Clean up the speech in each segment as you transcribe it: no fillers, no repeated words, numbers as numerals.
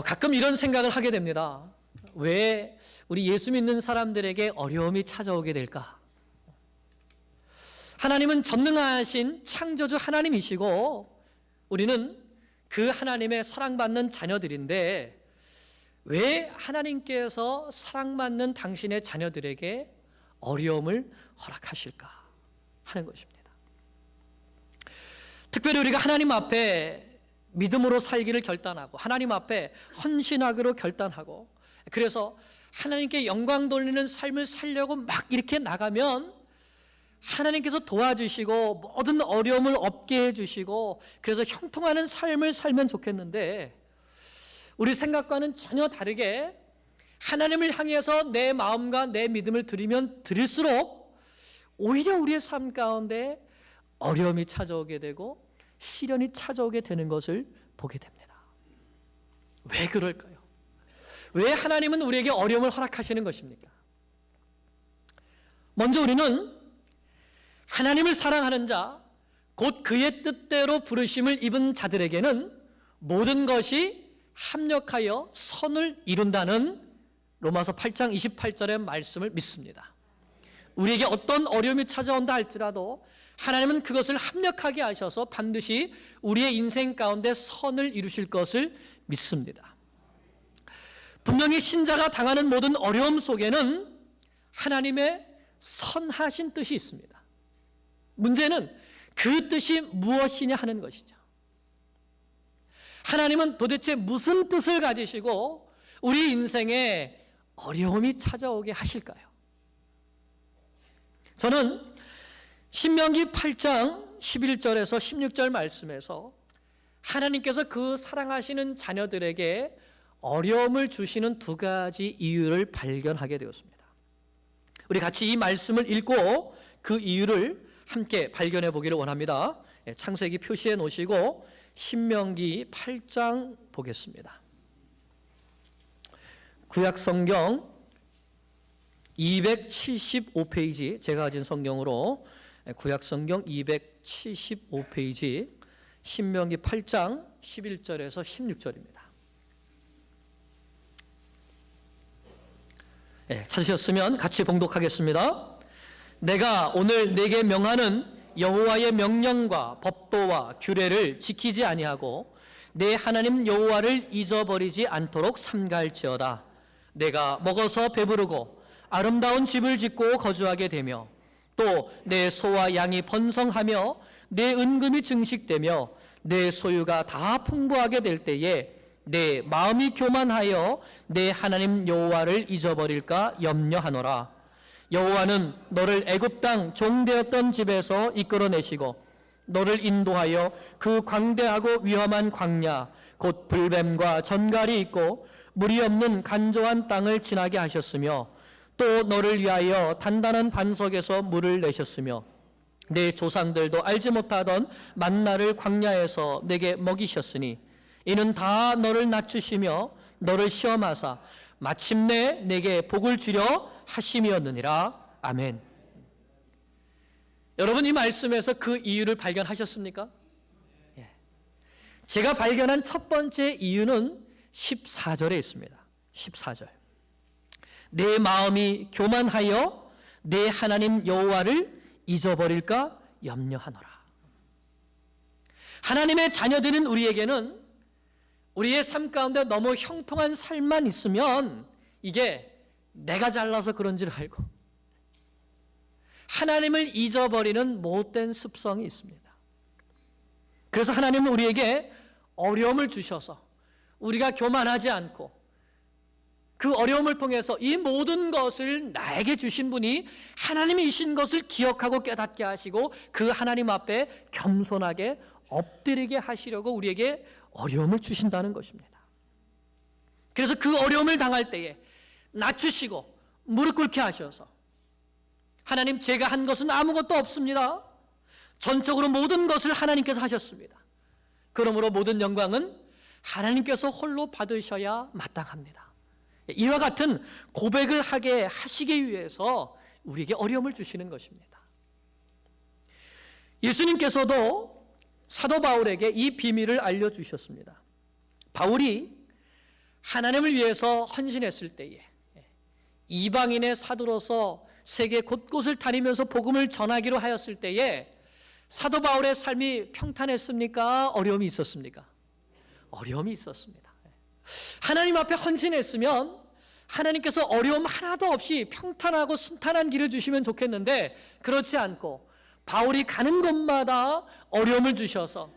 가끔 이런 생각을 하게 됩니다. 왜 우리 예수 믿는 사람들에게 어려움이 찾아오게 될까? 하나님은 전능하신 창조주 하나님이시고 우리는 그 하나님의 사랑받는 자녀들인데 왜 하나님께서 사랑받는 당신의 자녀들에게 어려움을 허락하실까 하는 것입니다. 특별히 우리가 하나님 앞에 믿음으로 살기를 결단하고 하나님 앞에 헌신하기로 결단하고 그래서 하나님께 영광 돌리는 삶을 살려고 막 이렇게 나가면 하나님께서 도와주시고 모든 어려움을 없게 해주시고 그래서 형통하는 삶을 살면 좋겠는데 우리 생각과는 전혀 다르게 하나님을 향해서 내 마음과 내 믿음을 드리면 드릴수록 오히려 우리의 삶 가운데 어려움이 찾아오게 되고 시련이 찾아오게 되는 것을 보게 됩니다. 왜 그럴까요? 왜 하나님은 우리에게 어려움을 허락하시는 것입니까? 먼저 우리는 하나님을 사랑하는 자, 곧 그의 뜻대로 부르심을 입은 자들에게는 모든 것이 합력하여 선을 이룬다는 로마서 8장 28절의 말씀을 믿습니다. 우리에게 어떤 어려움이 찾아온다 할지라도 하나님은 그것을 합력하게 하셔서 반드시 우리의 인생 가운데 선을 이루실 것을 믿습니다. 분명히 신자가 당하는 모든 어려움 속에는 하나님의 선하신 뜻이 있습니다. 문제는 그 뜻이 무엇이냐 하는 것이죠. 하나님은 도대체 무슨 뜻을 가지시고 우리 인생에 어려움이 찾아오게 하실까요? 저는 신명기 8장 11절에서 16절 말씀에서 하나님께서 그 사랑하시는 자녀들에게 어려움을 주시는 두 가지 이유를 발견하게 되었습니다. 우리 같이 이 말씀을 읽고 그 이유를 함께 발견해 보기를 원합니다. 창세기 표시해 놓으시고 신명기 8장 보겠습니다. 구약성경 275페이지 제가 가진 성경으로 구약성경 275페이지 신명기 8장 11절에서 16절입니다. 찾으셨으면 같이 봉독하겠습니다. 내가 오늘 내게 명하는 여호와의 명령과 법도와 규례를 지키지 아니하고 내 하나님 여호와를 잊어버리지 않도록 삼가할지어다. 내가 먹어서 배부르고 아름다운 집을 짓고 거주하게 되며 또 내 소와 양이 번성하며 내 은금이 증식되며 내 소유가 다 풍부하게 될 때에 내 마음이 교만하여 내 하나님 여호와를 잊어버릴까 염려하노라. 여호와는 너를 애굽 땅 종되었던 집에서 이끌어내시고 너를 인도하여 그 광대하고 위험한 광야 곧 불뱀과 전갈이 있고 물이 없는 간조한 땅을 지나게 하셨으며 또 너를 위하여 단단한 반석에서 물을 내셨으며 내 조상들도 알지 못하던 만나를 광야에서 내게 먹이셨으니 이는 다 너를 낮추시며 너를 시험하사 마침내 내게 복을 주려 하심이었느니라. 아멘. 여러분 이 말씀에서 그 이유를 발견하셨습니까? 제가 발견한 첫 번째 이유는 14절에 있습니다. 14절. 내 마음이 교만하여 내 하나님 여호와를 잊어버릴까 염려하노라. 하나님의 자녀들인 우리에게는 우리의 삶 가운데 너무 형통한 삶만 있으면 이게 내가 잘나서 그런 줄 알고 하나님을 잊어버리는 못된 습성이 있습니다. 그래서 하나님은 우리에게 어려움을 주셔서 우리가 교만하지 않고 그 어려움을 통해서 이 모든 것을 나에게 주신 분이 하나님이신 것을 기억하고 깨닫게 하시고 그 하나님 앞에 겸손하게 엎드리게 하시려고 우리에게 어려움을 주신다는 것입니다. 그래서 그 어려움을 당할 때에 낮추시고 무릎 꿇게 하셔서 하나님 제가 한 것은 아무것도 없습니다. 전적으로 모든 것을 하나님께서 하셨습니다. 그러므로 모든 영광은 하나님께서 홀로 받으셔야 마땅합니다. 이와 같은 고백을 하게 하시기 위해서 우리에게 어려움을 주시는 것입니다. 예수님께서도 사도 바울에게 이 비밀을 알려주셨습니다. 바울이 하나님을 위해서 헌신했을 때에 이방인의 사도로서 세계 곳곳을 다니면서 복음을 전하기로 하였을 때에 사도 바울의 삶이 평탄했습니까? 어려움이 있었습니까? 어려움이 있었습니다. 하나님 앞에 헌신했으면 하나님께서 어려움 하나도 없이 평탄하고 순탄한 길을 주시면 좋겠는데 그렇지 않고 바울이 가는 곳마다 어려움을 주셔서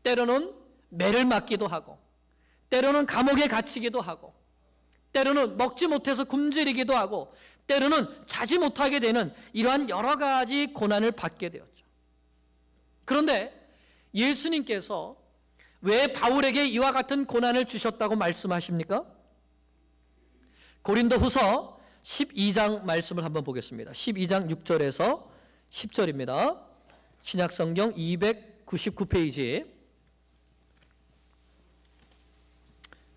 때로는 매를 맞기도 하고 때로는 감옥에 갇히기도 하고 때로는 먹지 못해서 굶주리기도 하고 때로는 자지 못하게 되는 이러한 여러 가지 고난을 받게 되었죠. 그런데 예수님께서 왜 바울에게 이와 같은 고난을 주셨다고 말씀하십니까? 고린도후서 12장 말씀을 한번 보겠습니다. 12장 6절에서 10절입니다. 신약성경 299페이지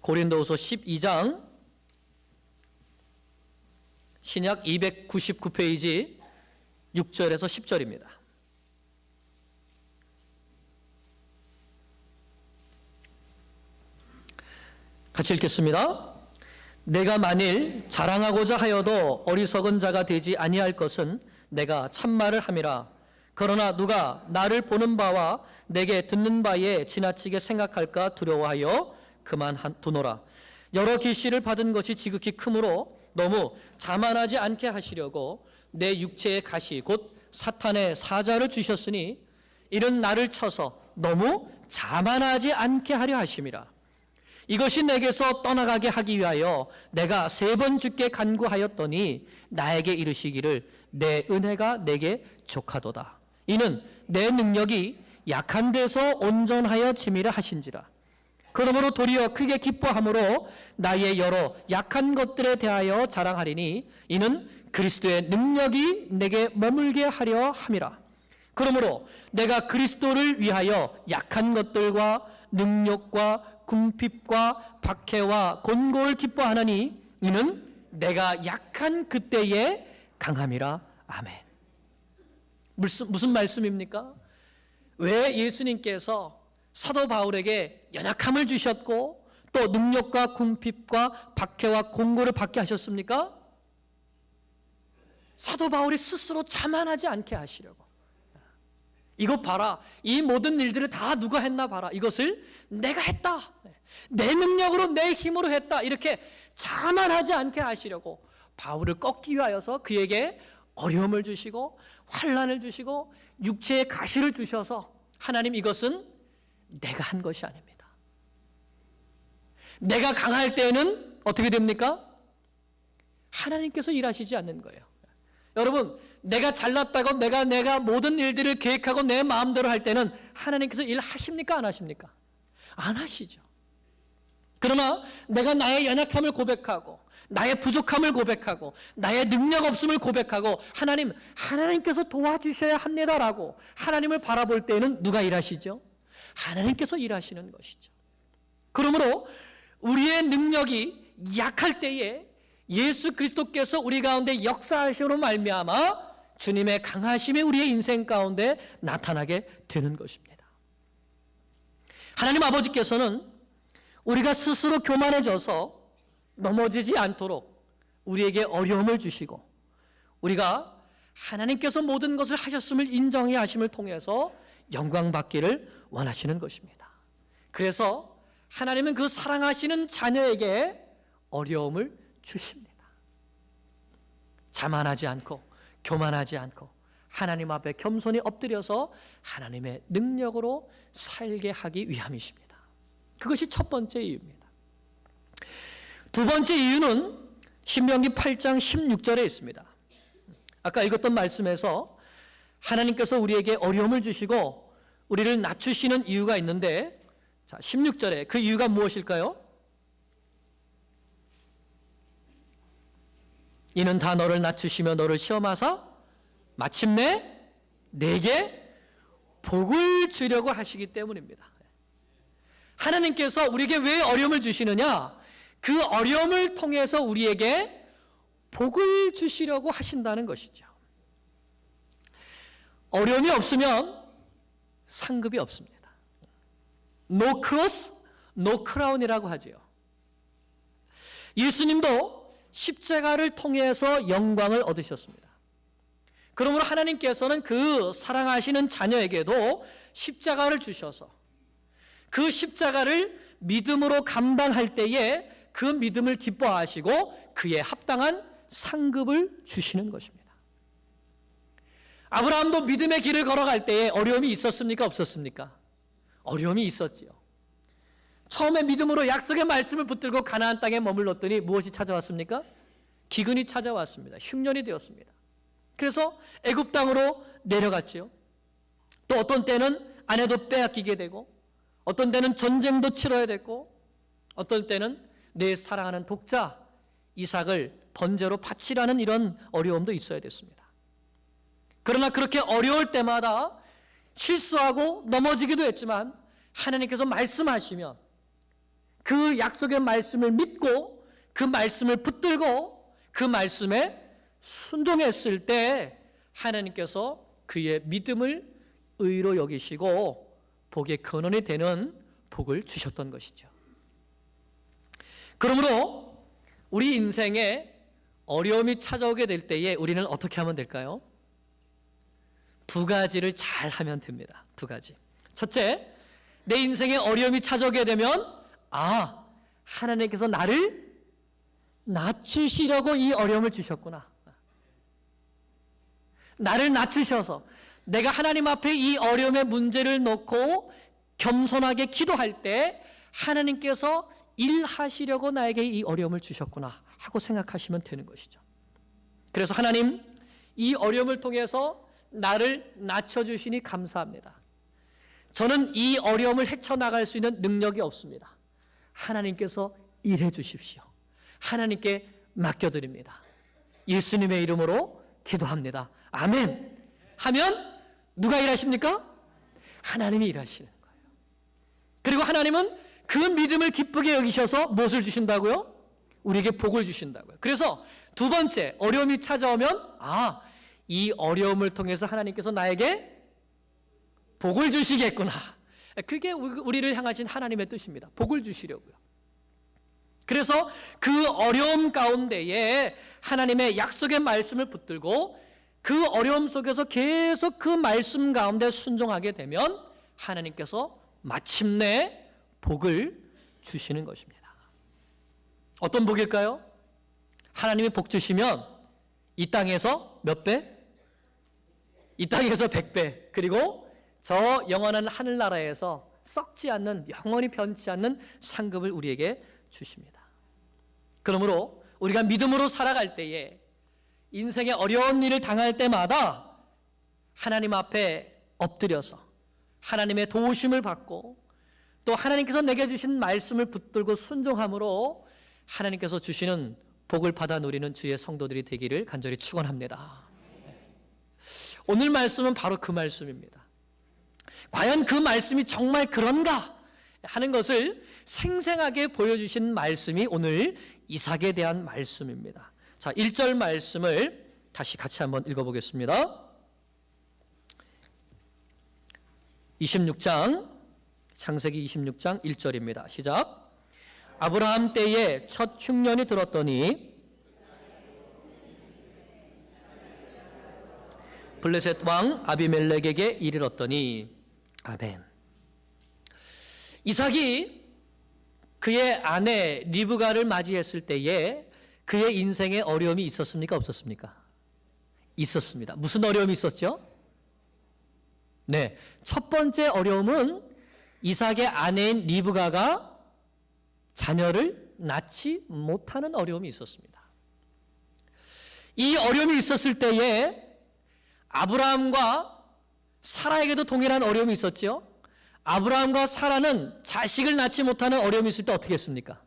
고린도후서 12장 신약 299페이지 6절에서 10절입니다. 같이 읽겠습니다. 내가 만일 자랑하고자 하여도 어리석은 자가 되지 아니할 것은 내가 참말을 함이라. 그러나 누가 나를 보는 바와 내게 듣는 바에 지나치게 생각할까 두려워하여 그만두노라. 여러 계시를 받은 것이 지극히 크므로 너무 자만하지 않게 하시려고 내 육체의 가시 곧 사탄의 사자를 주셨으니 이는 나를 쳐서 너무 자만하지 않게 하려 하심이라. 이것이 내게서 떠나가게 하기 위하여 내가 3번 주께 간구하였더니 나에게 이르시기를 내 은혜가 내게 족하도다. 이는 내 능력이 약한 데서 온전하여 짐이라 하신지라. 그러므로 도리어 크게 기뻐함으로 나의 여러 약한 것들에 대하여 자랑하리니 이는 그리스도의 능력이 내게 머물게 하려 함이라. 그러므로 내가 그리스도를 위하여 약한 것들과 능력과 궁핍과 박해와 곤고를 기뻐하나니 이는 내가 약한 그때에 강함이라. 아멘. 무슨 말씀입니까? 왜 예수님께서 사도 바울에게 연약함을 주셨고 또 능력과 궁핍과 박해와 곤고를 받게 하셨습니까? 사도 바울이 스스로 자만하지 않게 하시려고. 이것 봐라, 이 모든 일들을 다 누가 했나 봐라, 이것을 내가 했다, 내 능력으로 내 힘으로 했다, 이렇게 자만하지 않게 하시려고 바울을 꺾기 위하여서 그에게 어려움을 주시고 환난을 주시고 육체의 가시를 주셔서 하나님, 이것은 내가 한 것이 아닙니다. 내가 강할 때에는 어떻게 됩니까? 하나님께서 일하시지 않는 거예요. 여러분, 내가 잘났다고 내가 모든 일들을 계획하고 내 마음대로 할 때는 하나님께서 일하십니까? 안 하십니까? 안 하시죠. 그러나 내가 나의 연약함을 고백하고 나의 부족함을 고백하고 나의 능력 없음을 고백하고 하나님께서 도와주셔야 합니다라고 하나님을 바라볼 때는 누가 일하시죠? 하나님께서 일하시는 것이죠. 그러므로 우리의 능력이 약할 때에 예수 그리스도께서 우리 가운데 역사하시므로 말미암아 주님의 강하심이 우리의 인생 가운데 나타나게 되는 것입니다. 하나님 아버지께서는 우리가 스스로 교만해져서 넘어지지 않도록 우리에게 어려움을 주시고 우리가 하나님께서 모든 것을 하셨음을 인정해 하심을 통해서 영광 받기를 원하시는 것입니다. 그래서 하나님은 그 사랑하시는 자녀에게 어려움을 주십니다. 자만하지 않고 교만하지 않고 하나님 앞에 겸손히 엎드려서 하나님의 능력으로 살게 하기 위함이십니다. 그것이 첫 번째 이유입니다. 두 번째 이유는 신명기 8장 16절에 있습니다. 아까 읽었던 말씀에서 하나님께서 우리에게 어려움을 주시고 우리를 낮추시는 이유가 있는데, 자, 16절에 그 이유가 무엇일까요? 이는 다 너를 낮추시며 너를 시험하사 마침내 내게 복을 주려고 하시기 때문입니다. 하나님께서 우리에게 왜 어려움을 주시느냐? 그 어려움을 통해서 우리에게 복을 주시려고 하신다는 것이죠. 어려움이 없으면 상급이 없습니다. No cross, no crown이라고 하지요. 예수님도 십자가를 통해서 영광을 얻으셨습니다. 그러므로 하나님께서는 그 사랑하시는 자녀에게도 십자가를 주셔서 그 십자가를 믿음으로 감당할 때에 그 믿음을 기뻐하시고 그에 합당한 상급을 주시는 것입니다. 아브라함도 믿음의 길을 걸어갈 때에 어려움이 있었습니까? 없었습니까? 어려움이 있었지요. 처음에 믿음으로 약속의 말씀을 붙들고 가나안 땅에 머물렀더니 무엇이 찾아왔습니까? 기근이 찾아왔습니다. 흉년이 되었습니다. 그래서 애굽 땅으로 내려갔지요. 또 어떤 때는 아내도 빼앗기게 되고, 어떤 때는 전쟁도 치러야 됐고, 어떤 때는 내 사랑하는 독자 이삭을 번제로 바치라는 이런 어려움도 있어야 됐습니다. 그러나 그렇게 어려울 때마다 실수하고 넘어지기도 했지만 하나님께서 말씀하시면 그 약속의 말씀을 믿고 그 말씀을 붙들고 그 말씀에 순종했을 때 하나님께서 그의 믿음을 의로 여기시고 복의 근원이 되는 복을 주셨던 것이죠. 그러므로 우리 인생에 어려움이 찾아오게 될 때에 우리는 어떻게 하면 될까요? 두 가지를 잘 하면 됩니다. 두 가지. 첫째, 내 인생에 어려움이 찾아오게 되면 하나님께서 나를 낮추시려고 이 어려움을 주셨구나. 나를 낮추셔서 내가 하나님 앞에 이 어려움의 문제를 놓고 겸손하게 기도할 때 하나님께서 일하시려고 나에게 이 어려움을 주셨구나 하고 생각하시면 되는 것이죠. 그래서 하나님, 이 어려움을 통해서 나를 낮춰주시니 감사합니다. 저는 이 어려움을 헤쳐나갈 수 있는 능력이 없습니다. 하나님께서 일해 주십시오. 하나님께 맡겨드립니다. 예수님의 이름으로 기도합니다. 아멘. 하면 누가 일하십니까? 하나님이 일하시는 거예요. 그리고 하나님은 그 믿음을 기쁘게 여기셔서 무엇을 주신다고요? 우리에게 복을 주신다고요. 그래서 두 번째, 어려움이 찾아오면 이 어려움을 통해서 하나님께서 나에게 복을 주시겠구나. 그게 우리를 향하신 하나님의 뜻입니다. 복을 주시려고요. 그래서 그 어려움 가운데에 하나님의 약속의 말씀을 붙들고 그 어려움 속에서 계속 그 말씀 가운데 순종하게 되면 하나님께서 마침내 복을 주시는 것입니다. 어떤 복일까요? 하나님이 복 주시면 이 땅에서 몇 배? 이 땅에서 100배, 그리고 저 영원한 하늘나라에서 썩지 않는, 영원히 변치 않는 상급을 우리에게 주십니다. 그러므로 우리가 믿음으로 살아갈 때에 인생의 어려운 일을 당할 때마다 하나님 앞에 엎드려서 하나님의 도우심을 받고 또 하나님께서 내게 주신 말씀을 붙들고 순종함으로 하나님께서 주시는 복을 받아 누리는 주의 성도들이 되기를 간절히 축원합니다. 오늘 말씀은 바로 그 말씀입니다. 과연 그 말씀이 정말 그런가 하는 것을 생생하게 보여주신 말씀이 오늘 이삭에 대한 말씀입니다. 자, 1절 말씀을 다시 같이 한번 읽어보겠습니다. 26장, 창세기 26장 1절입니다. 시작. 아브라함 때에 첫 흉년이 들었더니 블레셋 왕 아비멜렉에게 이르렀더니. 아멘. 이삭이 그의 아내 리브가를 맞이했을 때에 그의 인생에 어려움이 있었습니까? 없었습니까? 있었습니다. 무슨 어려움이 있었죠? 네, 첫 번째 어려움은 이삭의 아내인 리브가가 자녀를 낳지 못하는 어려움이 있었습니다. 이 어려움이 있었을 때에 아브라함과 사라에게도 동일한 어려움이 있었죠. 아브라함과 사라는 자식을 낳지 못하는 어려움이 있을 때 어떻게 했습니까?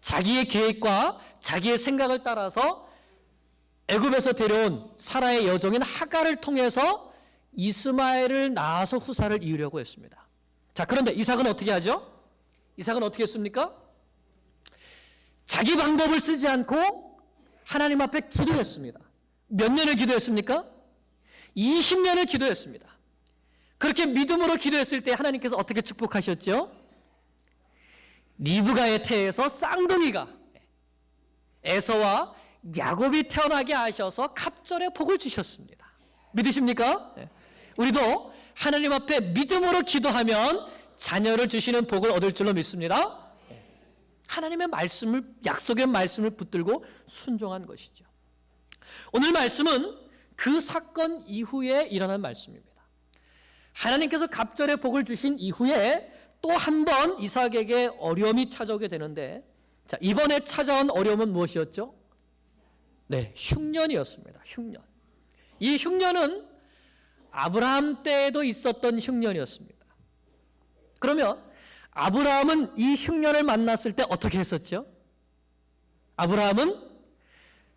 자기의 계획과 자기의 생각을 따라서 애굽에서 데려온 사라의 여종인 하갈을 통해서 이스마엘을 낳아서 후사를 이으려고 했습니다. 자, 그런데 이삭은 어떻게 하죠? 이삭은 어떻게 했습니까? 자기 방법을 쓰지 않고 하나님 앞에 기도했습니다. 몇 년을 기도했습니까? 20년을 기도했습니다. 그렇게 믿음으로 기도했을 때 하나님께서 어떻게 축복하셨죠? 리브가의 태에서 쌍둥이가 에서와 야곱이 태어나게 하셔서 갑절의 복을 주셨습니다. 믿으십니까? 우리도 하나님 앞에 믿음으로 기도하면 자녀를 주시는 복을 얻을 줄로 믿습니다. 하나님의 말씀을, 약속의 말씀을 붙들고 순종한 것이죠. 오늘 말씀은 그 사건 이후에 일어난 말씀입니다. 하나님께서 갑절의 복을 주신 이후에 또 한 번 이삭에게 어려움이 찾아오게 되는데, 자, 이번에 찾아온 어려움은 무엇이었죠? 네, 흉년이었습니다. 흉년. 이 흉년은 아브라함 때에도 있었던 흉년이었습니다. 그러면 아브라함은 이 흉년을 만났을 때 어떻게 했었죠? 아브라함은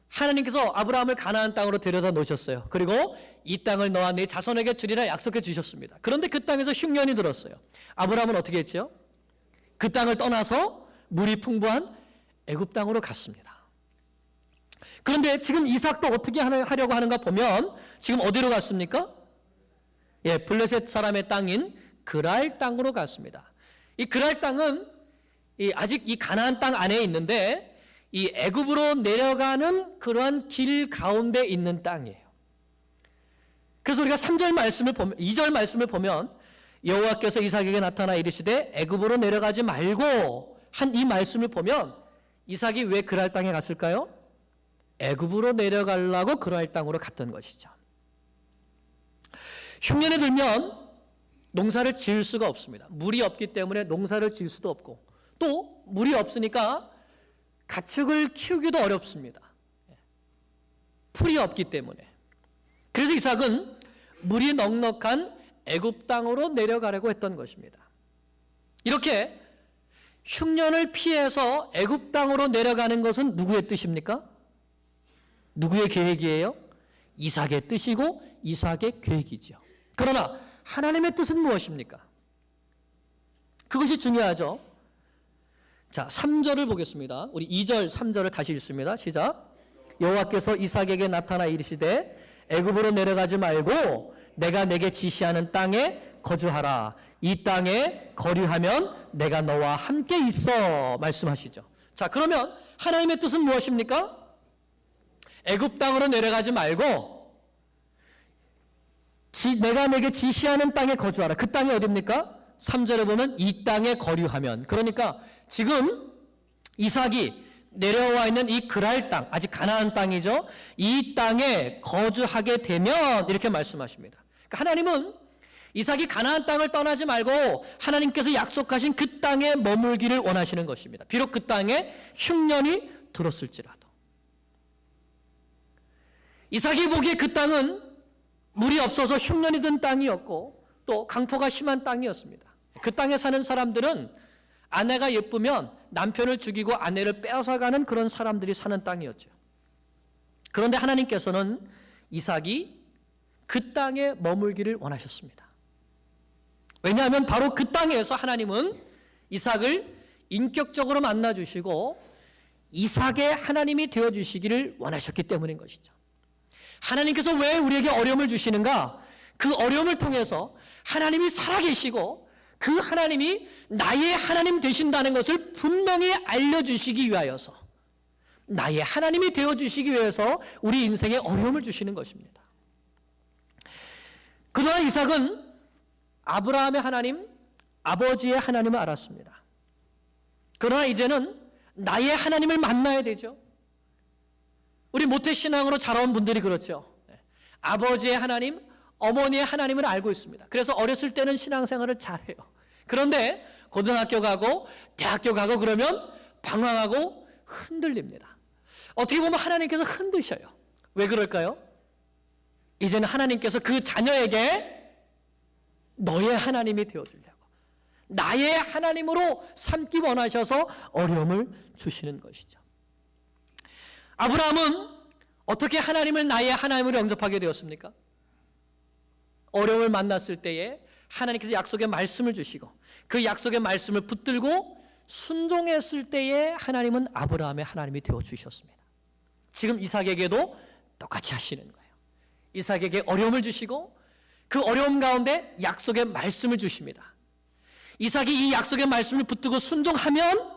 하나님께서 아브라함을 가나안 땅으로 데려다 놓으셨어요. 그리고 이 땅을 너와 네 자손에게 주리라 약속해 주셨습니다. 그런데 그 땅에서 흉년이 들었어요. 아브라함은 어떻게 했죠? 그 땅을 떠나서 물이 풍부한 애굽 땅으로 갔습니다. 그런데 지금 이삭도 어떻게 하려고 하는가 보면 지금 어디로 갔습니까? 예, 블레셋 사람의 땅인 그랄 땅으로 갔습니다. 이 그랄 땅은 아직 이 가나안 땅 안에 있는데 이 애굽으로 내려가는 그러한 길 가운데 있는 땅이에요. 그래서 우리가 3절 말씀을 보면, 2절 말씀을 보면 여호와께서 이삭에게 나타나 이르시되 애굽으로 내려가지 말고 한 이 말씀을 보면 이삭이 왜 그랄 땅에 갔을까요? 애굽으로 내려가려고 그랄 땅으로 갔던 것이죠. 흉년에 들면 농사를 지을 수가 없습니다. 물이 없기 때문에 농사를 지을 수도 없고, 또 물이 없으니까 가축을 키우기도 어렵습니다. 풀이 없기 때문에. 그래서 이삭은 물이 넉넉한 애굽 땅으로 내려가려고 했던 것입니다. 이렇게 흉년을 피해서 애굽 땅으로 내려가는 것은 누구의 뜻입니까? 누구의 계획이에요? 이삭의 뜻이고 이삭의 계획이죠. 그러나 하나님의 뜻은 무엇입니까? 그것이 중요하죠. 자, 3절을 보겠습니다. 우리 2절, 3절을 다시 읽습니다. 시작. 여호와께서 이삭에게 나타나 이르시되 애굽으로 내려가지 말고 내가 내게 지시하는 땅에 거주하라. 이 땅에 거류하면 내가 너와 함께 있어 말씀하시죠. 자, 그러면 하나님의 뜻은 무엇입니까? 애굽 땅으로 내려가지 말고 내가 내게 지시하는 땅에 거주하라. 그 땅이 어디입니까? 3절에 보면 이 땅에 거류하면, 그러니까 지금 이삭이 내려와 있는 이 그랄 땅, 아직 가나안 땅이죠. 이 땅에 거주하게 되면 이렇게 말씀하십니다. 그러니까 하나님은 이삭이 가나안 땅을 떠나지 말고 하나님께서 약속하신 그 땅에 머물기를 원하시는 것입니다. 비록 그 땅에 흉년이 들었을지라도. 이삭이 보기에 그 땅은 물이 없어서 흉년이 든 땅이었고 또 강포가 심한 땅이었습니다. 그 땅에 사는 사람들은 아내가 예쁘면 남편을 죽이고 아내를 빼앗아가는 그런 사람들이 사는 땅이었죠. 그런데 하나님께서는 이삭이 그 땅에 머물기를 원하셨습니다. 왜냐하면 바로 그 땅에서 하나님은 이삭을 인격적으로 만나주시고 이삭의 하나님이 되어주시기를 원하셨기 때문인 것이죠. 하나님께서 왜 우리에게 어려움을 주시는가? 그 어려움을 통해서 하나님이 살아계시고 그 하나님이 나의 하나님 되신다는 것을 분명히 알려주시기 위하여서, 나의 하나님이 되어주시기 위해서 우리 인생에 어려움을 주시는 것입니다. 그동안 이삭은 아브라함의 하나님, 아버지의 하나님을 알았습니다. 그러나 이제는 나의 하나님을 만나야 되죠. 우리 모태신앙으로 자라온 분들이 그렇죠. 아버지의 하나님, 어머니의 하나님을 알고 있습니다. 그래서 어렸을 때는 신앙생활을 잘해요. 그런데 고등학교 가고 대학교 가고 그러면 방황하고 흔들립니다. 어떻게 보면 하나님께서 흔드셔요. 왜 그럴까요? 이제는 하나님께서 그 자녀에게 너의 하나님이 되어주려고, 나의 하나님으로 삼기 원하셔서 어려움을 주시는 것이죠. 아브라함은 어떻게 하나님을 나의 하나님으로 영접하게 되었습니까? 어려움을 만났을 때에 하나님께서 약속의 말씀을 주시고 그 약속의 말씀을 붙들고 순종했을 때에 하나님은 아브라함의 하나님이 되어주셨습니다. 지금 이삭에게도 똑같이 하시는 거예요. 이삭에게 어려움을 주시고 그 어려움 가운데 약속의 말씀을 주십니다. 이삭이 이 약속의 말씀을 붙들고 순종하면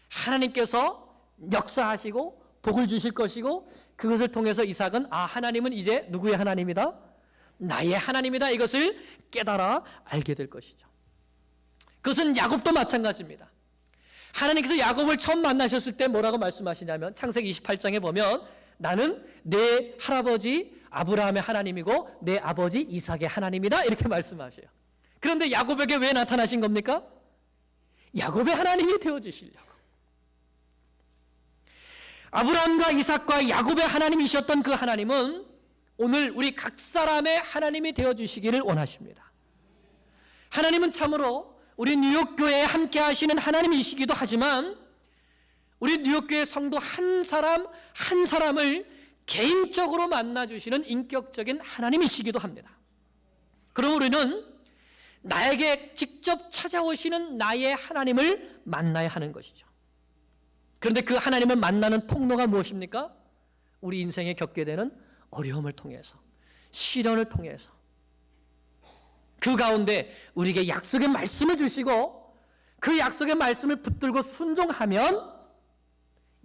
하나님께서 역사하시고 복을 주실 것이고, 그것을 통해서 이삭은 하나님은 이제 누구의 하나님이다? 나의 하나님이다. 이것을 깨달아 알게 될 것이죠. 그것은 야곱도 마찬가지입니다. 하나님께서 야곱을 처음 만나셨을 때 뭐라고 말씀하시냐면 창세기 28장에 보면 나는 내 할아버지 아브라함의 하나님이고 내 아버지 이삭의 하나님이다, 이렇게 말씀하셔요. 그런데 야곱에게 왜 나타나신 겁니까? 야곱의 하나님이 되어주시려고. 아브라함과 이삭과 야곱의 하나님이셨던 그 하나님은 오늘 우리 각 사람의 하나님이 되어주시기를 원하십니다. 하나님은 참으로 우리 뉴욕교회에 함께 하시는 하나님이시기도 하지만 우리 뉴욕교회 성도 한 사람 한 사람을 개인적으로 만나주시는 인격적인 하나님이시기도 합니다. 그럼 우리는 나에게 직접 찾아오시는 나의 하나님을 만나야 하는 것이죠. 그런데 그 하나님을 만나는 통로가 무엇입니까? 우리 인생에 겪게 되는 어려움을 통해서, 시련을 통해서, 그 가운데 우리에게 약속의 말씀을 주시고 그 약속의 말씀을 붙들고 순종하면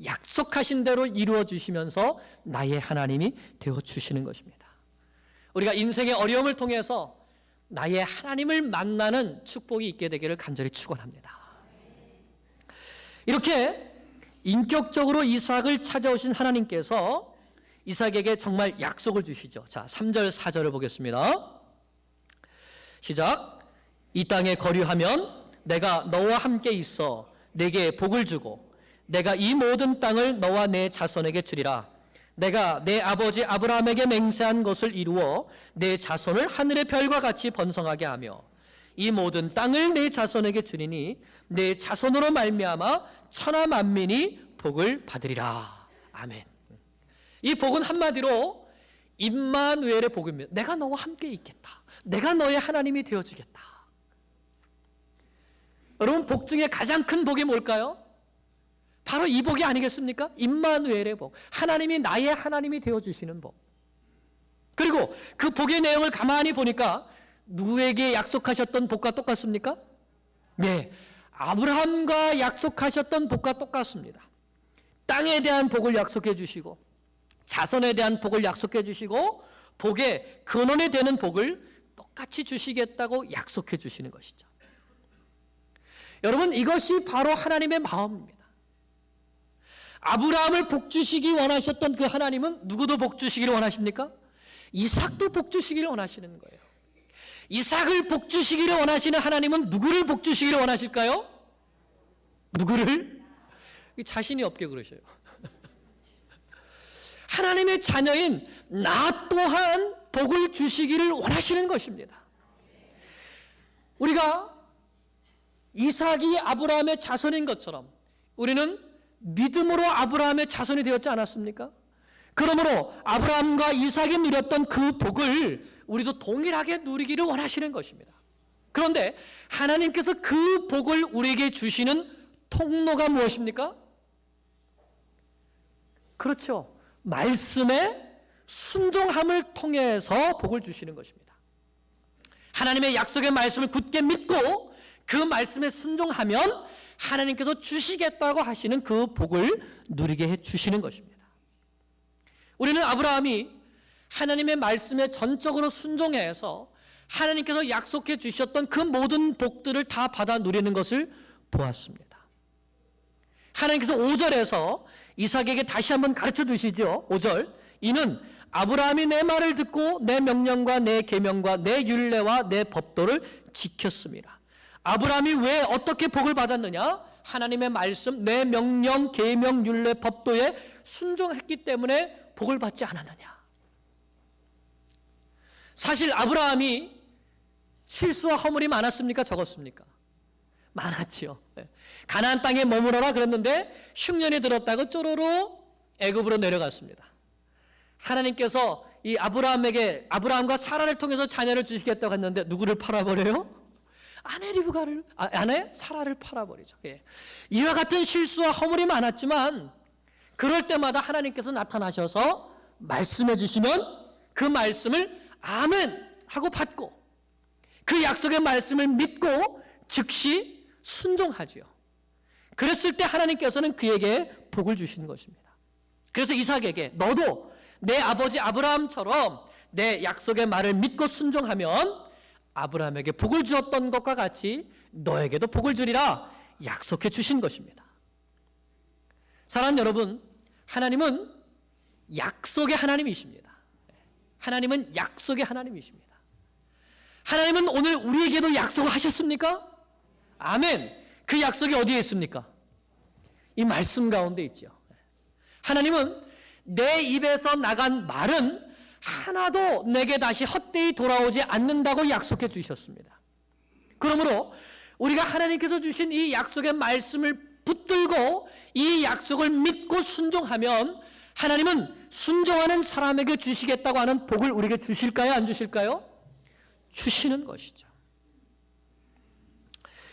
약속하신 대로 이루어 주시면서 나의 하나님이 되어주시는 것입니다. 우리가 인생의 어려움을 통해서 나의 하나님을 만나는 축복이 있게 되기를 간절히 축원합니다. 이렇게 인격적으로 이삭을 찾아오신 하나님께서 이삭에게 정말 약속을 주시죠. 자, 3절 4절을 보겠습니다. 시작. 이 땅에 거류하면 내가 너와 함께 있어 내게 복을 주고 내가 이 모든 땅을 너와 내 자손에게 주리라. 내가 내 아버지 아브라함에게 맹세한 것을 이루어 내 자손을 하늘의 별과 같이 번성하게 하며 이 모든 땅을 내 자손에게 주리니 내 자손으로 말미암아 천하 만민이 복을 받으리라. 아멘. 이 복은 한마디로 임마누엘의 복입니다. 내가 너와 함께 있겠다. 내가 너의 하나님이 되어주겠다. 여러분, 복 중에 가장 큰 복이 뭘까요? 바로 이 복이 아니겠습니까? 임마누엘의 복. 하나님이 나의 하나님이 되어주시는 복. 그리고 그 복의 내용을 가만히 보니까 누구에게 약속하셨던 복과 똑같습니까? 네, 아브라함과 약속하셨던 복과 똑같습니다. 땅에 대한 복을 약속해 주시고 자손에 대한 복을 약속해 주시고 복의 근원이 되는 복을 똑같이 주시겠다고 약속해 주시는 것이죠. 여러분, 이것이 바로 하나님의 마음입니다. 아브라함을 복 주시기 원하셨던 그 하나님은 누구도 복 주시기를 원하십니까? 이삭도 복 주시기를 원하시는 거예요. 이삭을 복 주시기를 원하시는 하나님은 누구를 복 주시기를 원하실까요? 누구를? 자신이 없게 그러셔요. 하나님의 자녀인 나 또한 복을 주시기를 원하시는 것입니다. 우리가 이삭이 아브라함의 자손인 것처럼 우리는 믿음으로 아브라함의 자손이 되었지 않았습니까? 그러므로 아브라함과 이삭이 누렸던 그 복을 우리도 동일하게 누리기를 원하시는 것입니다. 그런데 하나님께서 그 복을 우리에게 주시는 통로가 무엇입니까? 그렇죠. 말씀의 순종함을 통해서 복을 주시는 것입니다. 하나님의 약속의 말씀을 굳게 믿고 그 말씀에 순종하면 하나님께서 주시겠다고 하시는 그 복을 누리게 해주시는 것입니다. 우리는 아브라함이 하나님의 말씀에 전적으로 순종해서 하나님께서 약속해 주셨던 그 모든 복들을 다 받아 누리는 것을 보았습니다. 하나님께서 5절에서 이삭에게 다시 한번 가르쳐 주시죠. 5절, 이는 아브라함이 내 말을 듣고 내 명령과 내 계명과 내 율례와 내 법도를 지켰습니다. 아브라함이 왜 어떻게 복을 받았느냐? 하나님의 말씀, 내 명령, 계명, 율례, 법도에 순종했기 때문에 복을 받지 않았느냐? 사실 아브라함이 실수와 허물이 많았습니까? 적었습니까? 많았지요. 가나안 땅에 머무러라 그랬는데 흉년이 들었다고 쪼로로 애굽으로 내려갔습니다. 하나님께서 이 아브라함과 사라를 통해서 자녀를 주시겠다고 했는데 누구를 팔아버려요? 아내 사라를 팔아버리죠. 예. 이와 같은 실수와 허물이 많았지만 그럴 때마다 하나님께서 나타나셔서 말씀해 주시면 그 말씀을 아멘 하고 받고 그 약속의 말씀을 믿고 즉시 순종하지요. 그랬을 때 하나님께서는 그에게 복을 주신 것입니다. 그래서 이삭에게 너도 내 아버지 아브라함처럼 내 약속의 말을 믿고 순종하면 아브라함에게 복을 주었던 것과 같이 너에게도 복을 주리라 약속해 주신 것입니다. 사랑하는 여러분, 하나님은 약속의 하나님이십니다. 하나님은 약속의 하나님이십니다. 하나님은 오늘 우리에게도 약속을 하셨습니까? 아멘. 그 약속이 어디에 있습니까? 이 말씀 가운데 있죠. 하나님은 내 입에서 나간 말은 하나도 내게 다시 헛되이 돌아오지 않는다고 약속해 주셨습니다. 그러므로 우리가 하나님께서 주신 이 약속의 말씀을 붙들고 이 약속을 믿고 순종하면 하나님은 순종하는 사람에게 주시겠다고 하는 복을 우리에게 주실까요? 안 주실까요? 주시는 것이죠.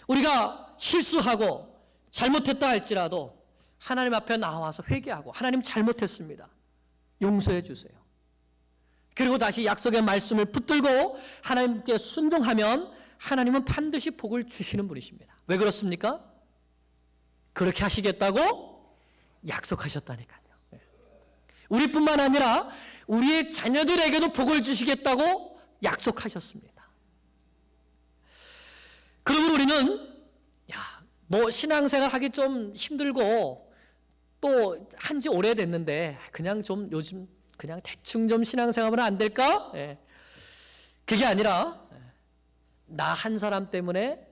우리가 실수하고 잘못했다 할지라도 하나님 앞에 나와서 회개하고 하나님 잘못했습니다. 용서해 주세요. 그리고 다시 약속의 말씀을 붙들고 하나님께 순종하면 하나님은 반드시 복을 주시는 분이십니다. 왜 그렇습니까? 그렇게 하시겠다고 약속하셨다니까요. 우리뿐만 아니라 우리의 자녀들에게도 복을 주시겠다고 약속하셨습니다. 그러면 우리는 신앙생활 하기 좀 힘들고 또 한지 오래됐는데 그냥 좀 요즘 그냥 대충 좀 신앙생활하면 안 될까? 그게 아니라 나 한 사람 때문에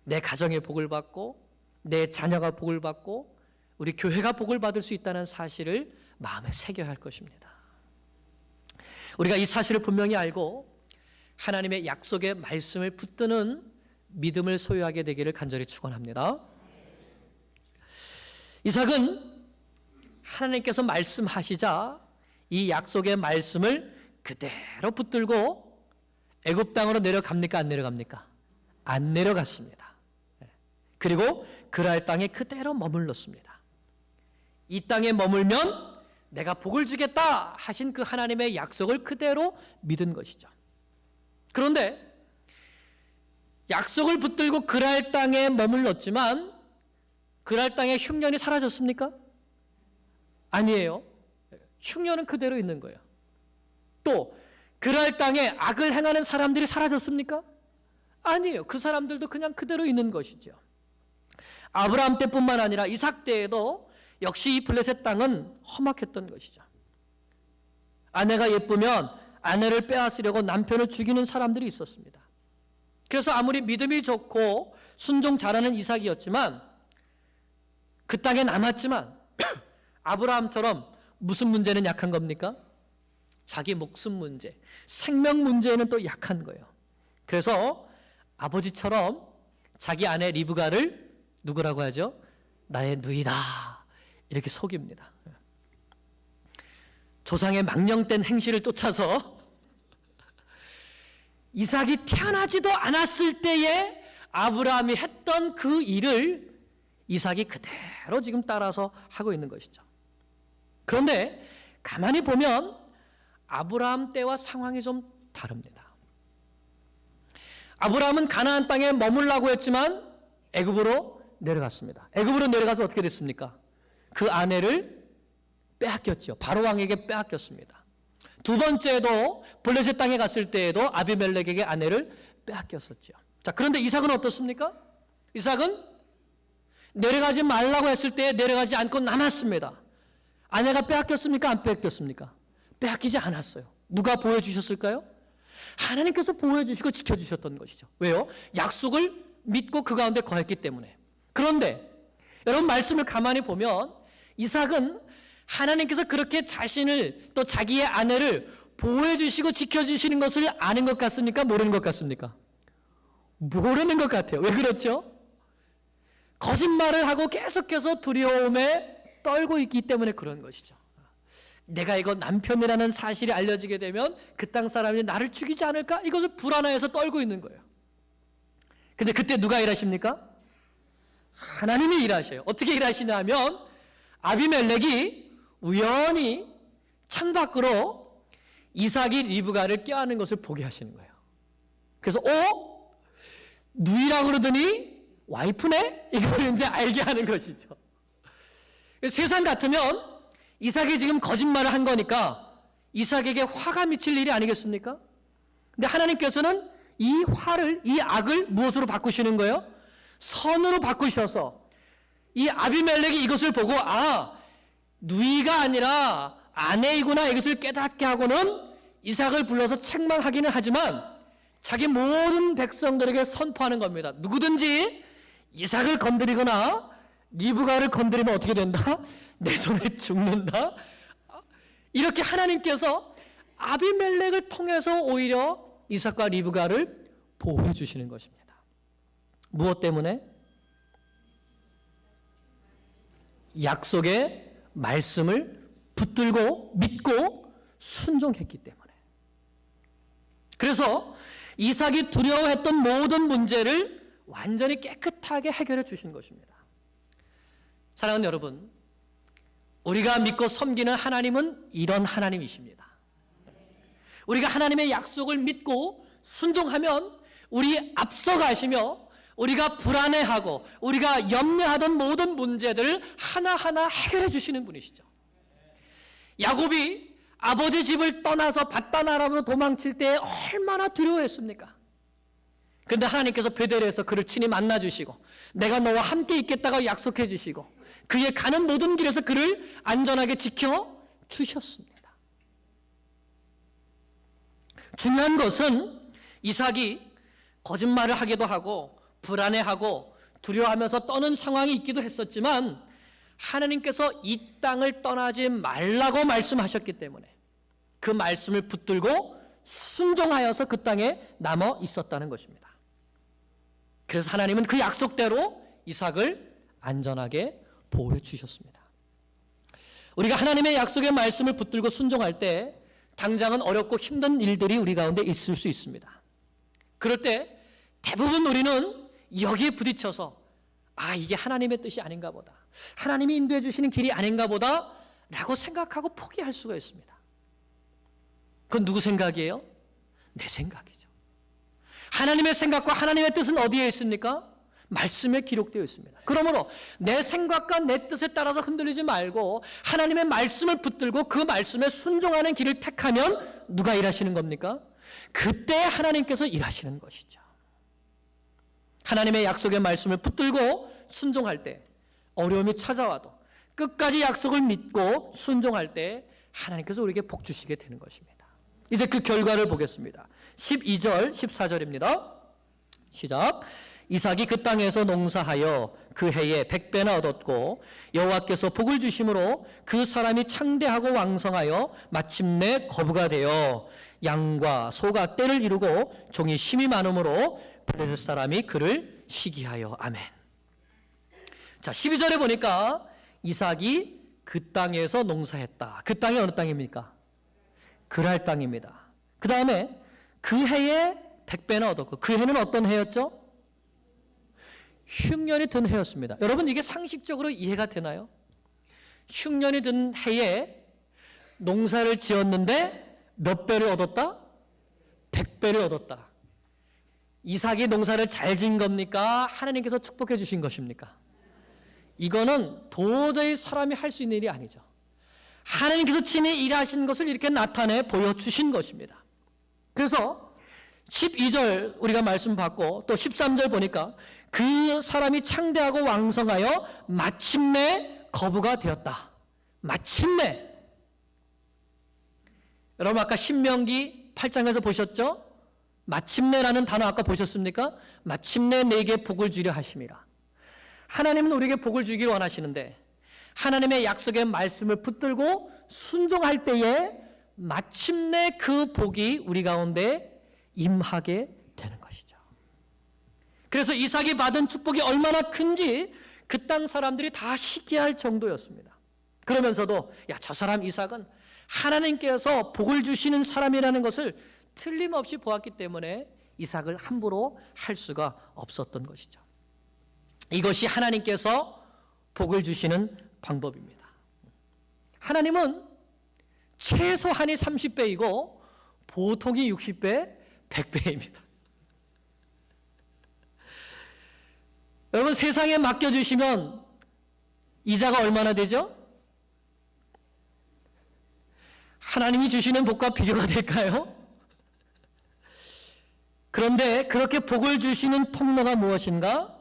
내 가정의 복을 받고 내 자녀가 복을 받고 우리 교회가 복을 받을 수 있다는 사실을 마음에 새겨야 할 것입니다. 우리가 이 사실을 분명히 알고 하나님의 약속의 말씀을 붙드는 믿음을 소유하게 되기를 간절히 축원합니다. 이삭은 하나님께서 말씀하시자 이 약속의 말씀을 그대로 붙들고 애굽 땅으로 내려갑니까? 안 내려갑니까? 안 내려갔습니다. 그리고 그랄 땅에 그대로 머물렀습니다. 이 땅에 머물면 내가 복을 주겠다 하신 그 하나님의 약속을 그대로 믿은 것이죠. 그런데 약속을 붙들고 그랄 땅에 머물렀지만 그랄 땅에 흉년이 사라졌습니까? 아니에요. 흉년은 그대로 있는 거예요. 또 그랄 땅에 악을 행하는 사람들이 사라졌습니까? 아니에요. 그 사람들도 그냥 그대로 있는 것이죠. 아브라함 때뿐만 아니라 이삭 때에도 역시 이 블레셋 땅은 험악했던 것이죠. 아내가 예쁘면 아내를 빼앗으려고 남편을 죽이는 사람들이 있었습니다. 그래서 아무리 믿음이 좋고 순종 잘하는 이삭이었지만 그 땅에 남았지만 아브라함처럼 무슨 문제는 약한 겁니까? 자기 목숨 문제, 생명 문제에는 또 약한 거예요. 그래서 아버지처럼 자기 아내 리브가를 누구라고 하죠? 나의 누이다 이렇게 속입니다. 조상의 망령된 행실을 쫓아서 이삭이 태어나지도 않았을 때에 아브라함이 했던 그 일을 이삭이 그대로 지금 따라서 하고 있는 것이죠. 그런데 가만히 보면 아브라함 때와 상황이 좀 다릅니다. 아브라함은 가나안 땅에 머물라고 했지만 애굽으로 내려갔습니다. 애굽으로 내려가서 어떻게 됐습니까? 그 아내를 빼앗겼죠. 바로 왕에게 빼앗겼습니다. 두 번째도 블레셋 땅에 갔을 때에도 아비멜렉에게 아내를 빼앗겼었죠. 자, 그런데 이삭은 어떻습니까? 이삭은 내려가지 말라고 했을 때 내려가지 않고 남았습니다. 아내가 빼앗겼습니까? 안 빼앗겼습니까? 빼앗기지 않았어요. 누가 보호해 주셨을까요? 하나님께서 보호해 주시고 지켜주셨던 것이죠. 왜요? 약속을 믿고 그 가운데 거했기 때문에. 그런데 여러분 말씀을 가만히 보면 이삭은 하나님께서 그렇게 자신을 또 자기의 아내를 보호해 주시고 지켜주시는 것을 아는 것 같습니까? 모르는 것 같습니까? 모르는 것 같아요. 왜 그렇죠? 거짓말을 하고 계속해서 두려움에 떨고 있기 때문에 그런 것이죠. 내가 이거 남편이라는 사실이 알려지게 되면 그 땅 사람이 나를 죽이지 않을까? 이것을 불안해해서 떨고 있는 거예요. 근데 그때 누가 일하십니까? 하나님이 일하셔요. 어떻게 일하시냐 하면 아비멜렉이 우연히 창밖으로 이삭이 리브가를 껴안는 것을 보게 하시는 거예요. 그래서 누이라고 그러더니 와이프네? 이걸 이제 알게 하는 것이죠. 세상 같으면 이삭이 지금 거짓말을 한 거니까 이삭에게 화가 미칠 일이 아니겠습니까? 근데 하나님께서는 이 화를, 이 악을 무엇으로 바꾸시는 거예요? 선으로 바꾸셔서 이 아비멜렉이 이것을 보고 누이가 아니라 아내이구나 이것을 깨닫게 하고는 이삭을 불러서 책망하기는 하지만 자기 모든 백성들에게 선포하는 겁니다. 누구든지 이삭을 건드리거나 리브가를 건드리면 어떻게 된다? 내 손에 죽는다. 이렇게 하나님께서 아비멜렉을 통해서 오히려 이삭과 리브가를 보호해 주시는 것입니다. 무엇 때문에? 약속의 말씀을 붙들고 믿고 순종했기 때문에. 그래서 이삭이 두려워했던 모든 문제를 완전히 깨끗하게 해결해 주신 것입니다. 사랑하는 여러분, 우리가 믿고 섬기는 하나님은 이런 하나님이십니다. 우리가 하나님의 약속을 믿고 순종하면 우리 앞서가시며 우리가 불안해하고 우리가 염려하던 모든 문제들을 하나하나 해결해 주시는 분이시죠. 야곱이 아버지 집을 떠나서 밧단아람으로 도망칠 때 얼마나 두려워했습니까? 그런데 하나님께서 베델에서 그를 친히 만나주시고 내가 너와 함께 있겠다고 약속해 주시고 그의 가는 모든 길에서 그를 안전하게 지켜주셨습니다. 중요한 것은 이삭이 거짓말을 하기도 하고 불안해하고 두려워하면서 떠는 상황이 있기도 했었지만 하나님께서 이 땅을 떠나지 말라고 말씀하셨기 때문에 그 말씀을 붙들고 순종하여서 그 땅에 남아 있었다는 것입니다. 그래서 하나님은 그 약속대로 이삭을 안전하게 보호해 주셨습니다. 우리가 하나님의 약속의 말씀을 붙들고 순종할 때 당장은 어렵고 힘든 일들이 우리 가운데 있을 수 있습니다. 그럴 때 대부분 우리는 여기에 부딪혀서 이게 하나님의 뜻이 아닌가 보다, 하나님이 인도해 주시는 길이 아닌가 보다 라고 생각하고 포기할 수가 있습니다. 그건 누구 생각이에요? 내 생각이죠. 하나님의 생각과 하나님의 뜻은 어디에 있습니까? 말씀에 기록되어 있습니다. 그러므로 내 생각과 내 뜻에 따라서 흔들리지 말고 하나님의 말씀을 붙들고 그 말씀에 순종하는 길을 택하면 누가 일하시는 겁니까? 그때 하나님께서 일하시는 것이죠. 하나님의 약속의 말씀을 붙들고 순종할 때 어려움이 찾아와도 끝까지 약속을 믿고 순종할 때 하나님께서 우리에게 복 주시게 되는 것입니다. 이제 그 결과를 보겠습니다. 12절 14절입니다. 시작. 이삭이 그 땅에서 농사하여 그 해에 100배나 얻었고 여호와께서 복을 주심으로 그 사람이 창대하고 왕성하여 마침내 거부가 되어 양과 소가 떼를 이루고 종이 심이 많음으로 블레셋 사람이 그를 시기하여. 아멘. 자, 12절에 보니까 이삭이 그 땅에서 농사했다. 그 땅이 어느 땅입니까? 그랄 땅입니다. 그 다음에 그 해에 100배나 얻었고, 그 해는 어떤 해였죠? 흉년이 든 해였습니다. 여러분, 이게 상식적으로 이해가 되나요? 흉년이 든 해에 농사를 지었는데 몇 배를 얻었다? 100배를 얻었다. 이삭이 농사를 잘 지은 겁니까? 하나님께서 축복해 주신 것입니까? 이거는 도저히 사람이 할 수 있는 일이 아니죠. 하나님께서 친히 일하신 것을 이렇게 나타내 보여주신 것입니다. 그래서 12절 우리가 말씀 받고 또 13절 보니까 그 사람이 창대하고 왕성하여 마침내 거부가 되었다. 마침내. 여러분 아까 신명기 8장에서 보셨죠? 마침내라는 단어 아까 보셨습니까? 마침내 내게 복을 주려 하심이라. 하나님은 우리에게 복을 주기를 원하시는데 하나님의 약속의 말씀을 붙들고 순종할 때에 마침내 그 복이 우리 가운데 임하게 되는 것이죠. 그래서 이삭이 받은 축복이 얼마나 큰지 그 땅 사람들이 다 시기할 정도였습니다. 그러면서도 저 사람 이삭은 하나님께서 복을 주시는 사람이라는 것을 틀림없이 보았기 때문에 이삭을 함부로 할 수가 없었던 것이죠. 이것이 하나님께서 복을 주시는 방법입니다. 하나님은 최소한이 30배이고 보통이 60배, 100배입니다. 여러분, 세상에 맡겨주시면 이자가 얼마나 되죠? 하나님이 주시는 복과 비교가 될까요? 그런데 그렇게 복을 주시는 통로가 무엇인가?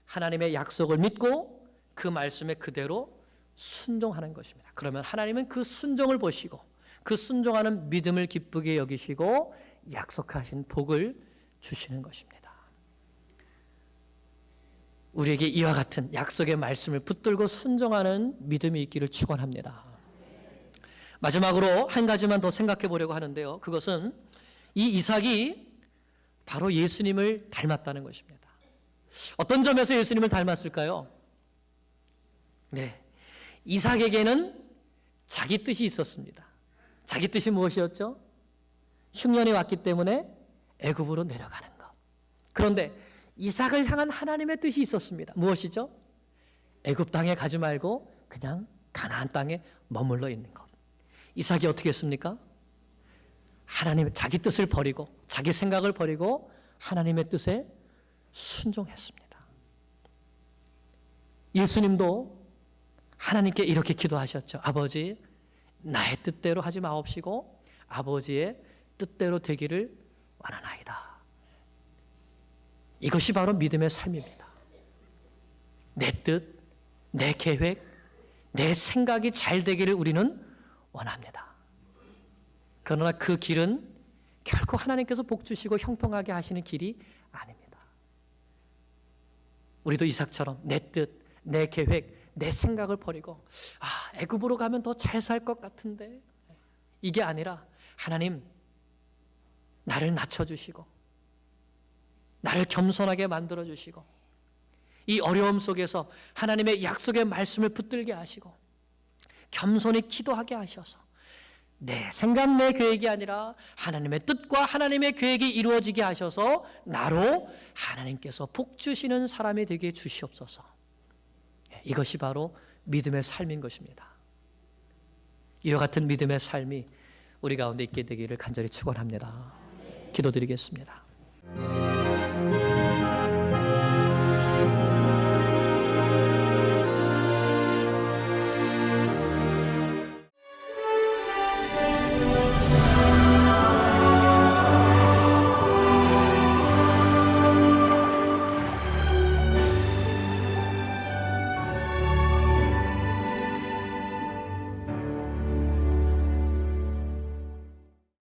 하나님의 약속을 믿고 그 말씀에 그대로 순종하는 것입니다. 그러면 하나님은 그 순종을 보시고 그 순종하는 믿음을 기쁘게 여기시고 약속하신 복을 주시는 것입니다. 우리에게 이와 같은 약속의 말씀을 붙들고 순종하는 믿음이 있기를 축원합니다. 마지막으로 한 가지만 더 생각해 보려고 하는데요. 그것은 이 이삭이 바로 예수님을 닮았다는 것입니다. 어떤 점에서 예수님을 닮았을까요? 네, 이삭에게는 자기 뜻이 있었습니다. 자기 뜻이 무엇이었죠? 흉년이 왔기 때문에 애굽으로 내려가는 것. 그런데 이삭을 향한 하나님의 뜻이 있었습니다. 무엇이죠? 애굽 땅에 가지 말고 그냥 가나안 땅에 머물러 있는 것. 이삭이 어떻게 했습니까? 하나님의 자기 뜻을 버리고 자기 생각을 버리고 하나님의 뜻에 순종했습니다. 예수님도 하나님께 이렇게 기도하셨죠. 아버지, 나의 뜻대로 하지 마옵시고 아버지의 뜻대로 되기를 원하나이다. 이것이 바로 믿음의 삶입니다. 내 뜻, 내 계획, 내 생각이 잘 되기를 우리는 원합니다. 그러나 그 길은 결코 하나님께서 복 주시고 형통하게 하시는 길이 아닙니다. 우리도 이삭처럼 내 뜻, 내 계획, 내 생각을 버리고 애굽으로 가면 더 잘 살 것 같은데 이게 아니라 하나님 나를 낮춰주시고 나를 겸손하게 만들어주시고 이 어려움 속에서 하나님의 약속의 말씀을 붙들게 하시고 겸손히 기도하게 하셔서 내 생각, 내 계획이 아니라 하나님의 뜻과 하나님의 계획이 이루어지게 하셔서 나로 하나님께서 복 주시는 사람이 되게 주시옵소서. 이것이 바로 믿음의 삶인 것입니다. 이와 같은 믿음의 삶이 우리 가운데 있게 되기를 간절히 축원합니다. 기도드리겠습니다.